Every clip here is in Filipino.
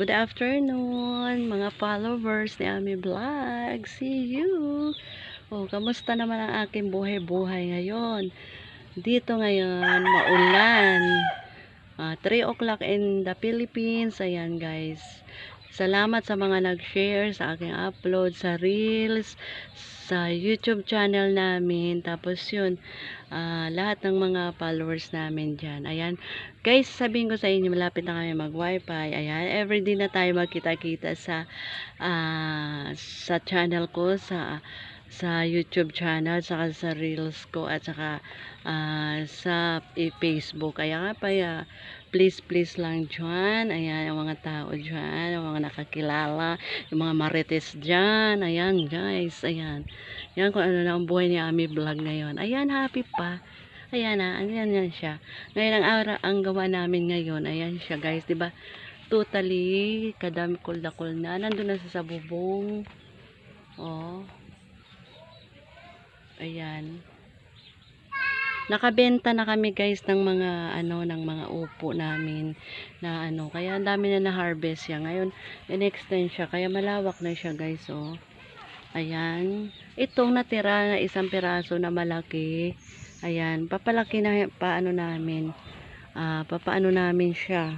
Good afternoon, mga followers ni Ami Vlog. See you! Oh, kamusta naman ang aking buhay-buhay ngayon? Dito ngayon, maulan. 3 o'clock in the Philippines. Ayan guys. Salamat sa mga nag-share sa aking upload sa Reels, sa YouTube channel namin. Tapos yun, lahat ng mga followers namin dyan. Ayan. Guys, sabihin ko sa inyo, malapit na kami mag-wifi. Ayan. Everyday na tayo magkita-kita sa channel ko, sa YouTube channel, saka sa Reels ko, at saka sa Facebook. Kaya nga pa, please lang dyan. Ayan, yung mga tao dyan, yung mga nakakilala, yung mga marites dyan. Ayan, guys. Ayan. Yan kung ano na ang buhay ni Ami Vlog ngayon. Ayan, happy pa. Ayan na, ayan yan siya. Ngayon, ang gawa namin ngayon, ayan siya, guys. Diba? Totally, kadamkol-dakol na. Nandun na sa bubong. Oh. Ayan. Nakabenta na kami guys ng mga upo namin na kaya ang dami na na-harvest siya. Ngayon, in-extend siya kaya malawak na siya guys, oh. Ayan. Itong natira na isang piraso na malaki. Ayan, papalaki na paano namin. Papaano namin siya.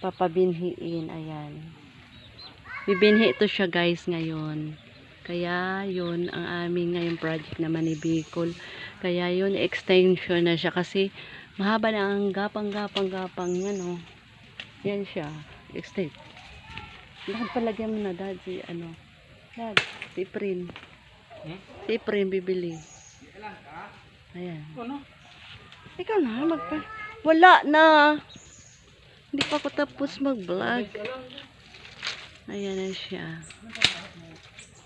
Papabinhiin, ayan. Bibinhi ito siya guys ngayon. Kaya yun ang aming ngayong project naman ni Bicol. Kaya yun extension na siya kasi mahaba na ang gapang yan, oh. Yan siya. Extend. Dad, palagyan mo na dad si Dad, si Prin. Si Prin bibili. Ayan. Ikaw na wala na. Hindi pa ako tapos mag-vlog. Ayan na siya.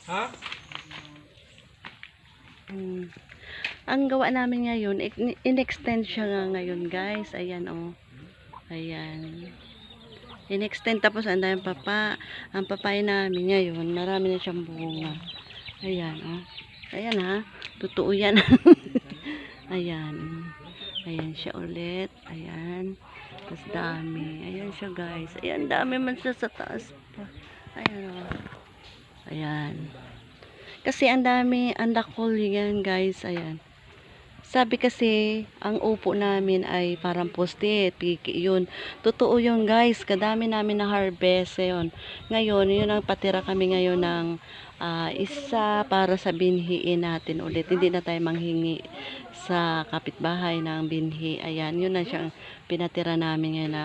Ha? Ang gawa namin ngayon, in-extend siya nga ngayon guys. Ayan, oh. Ayan. In-extend tapos ang daming ang papaya namin ngayon, marami na siyang bunga. Ayan, oh. Ayan ha. Totoo yan. Ayan. Ayan siya ulit. Ayan. Tapos dami. Ayan siya guys. Ayan, dami man siya sa taas pa. Ayan, oh. Ayan. Kasi ang dami, ang dakol yan guys. Ayan. Sabi kasi, ang upo namin ay parang poste, piki yun. Totoo yun guys. Kadami namin na harvest. Yun. Ngayon, yun ang patira kami ngayon ng isa para sa binhiin natin ulit. Hindi na tayo manghingi sa kapitbahay ng binhi. Ayan, yun na siyang pinatira namin ngayon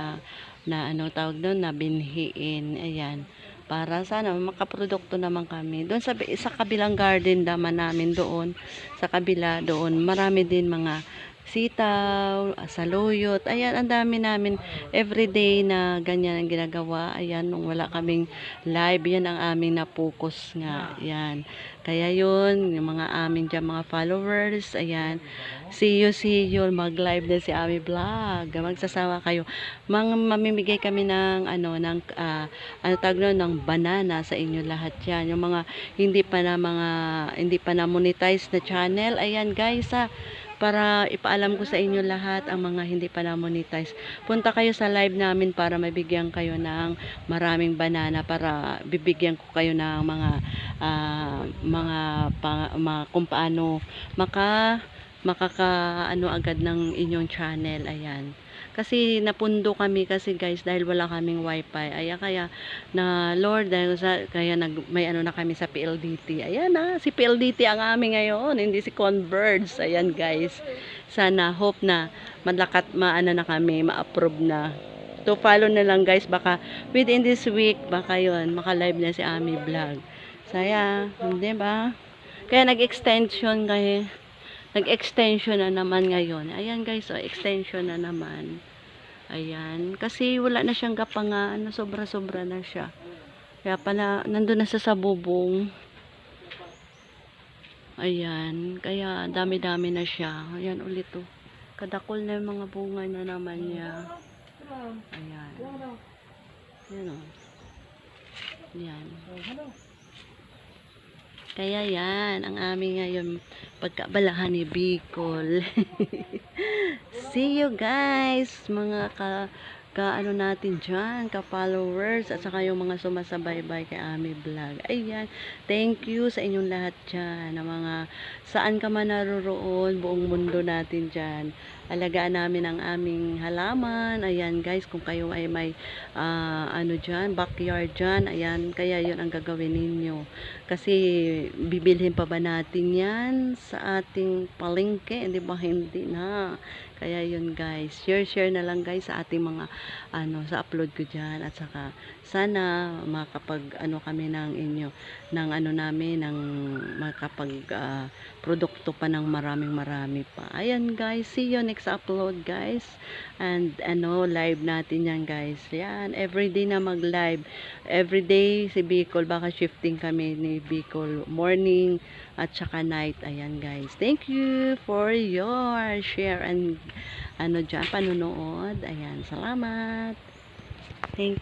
na tawag doon, na binhiin. Ayan. Para sana makaprodukto naman kami. Doon sa kabilang garden naman namin doon, sa kabila doon, marami din mga sitaw, saluyot. Ayan, ang dami namin everyday na ganyan ang ginagawa. Ayan, nung wala kaming live, yan ang aming na-focus nga. Ayan. Kaya yun, yung mga amin dyan, mga followers, ayan. See you, mag-live na si Ami Vlog. Magsasawa kayo. Mamimigay kami ng, tawag nun, ng banana sa inyo lahat yan. Yung mga hindi pa na monetize na channel, ayan guys, para ipaalam ko sa inyo lahat ang mga hindi pa na monetize. Punta kayo sa live namin para mabigyan kayo ng maraming banana, para bibigyan ko kayo ng kung paano makakaano agad ng inyong channel. Ayan. Kasi napundo kami kasi guys dahil wala kaming wifi. Ayan, kaya na Lord, kaya may na kami sa PLDT. Ayan na, si PLDT ang amin ngayon, hindi si Converge. Ayan guys. Sana hope na maano na kami, ma-approve na. To follow na lang guys, baka within this week baka yun, maka-live na si Ami Vlog. Saya, hindi ba? Kaya nag-extension na naman ngayon. Ayan guys, extension na naman. Ayan. Kasi wala na siyang gapangan. Sobra-sobra na siya. Kaya pala, nandun na sa sabubong. Ayan. Kaya dami-dami na siya. Ayan ulit oh. Kadakol na yung mga bunga na naman niya. Ayan. Ayan oh. Ayan. Kaya yan, ang aming ngayon pagkabalahan ni Bicol. See you guys, mga ka-ano natin dyan, ka-followers, at saka yung mga sumasabaybay kay Ami Vlog. Ayan, thank you sa inyong lahat dyan, na mga saan ka man naroroon, buong mundo natin dyan. Alagaan namin ang aming halaman. Ayan guys, kung kayo ay may ano dyan, backyard dyan, ayan, kaya yun ang gagawin ninyo. Kasi bibilhin pa ba natin yan sa ating palengke? Di ba? Hindi na. Kaya yun guys, share na lang guys sa ating mga sa upload ko dyan, at saka sana makapag kami ng inyo ng namin ng makapag produkto pa ng marami pa. Ayan guys, see you next upload guys. And live natin yan guys. Yan, everyday na mag live. Everyday si Bicol, baka shifting kami ni Bicol morning at saka night. Ayan guys, thank you for your share and dyan, panunood. Ayan, salamat. Thank you.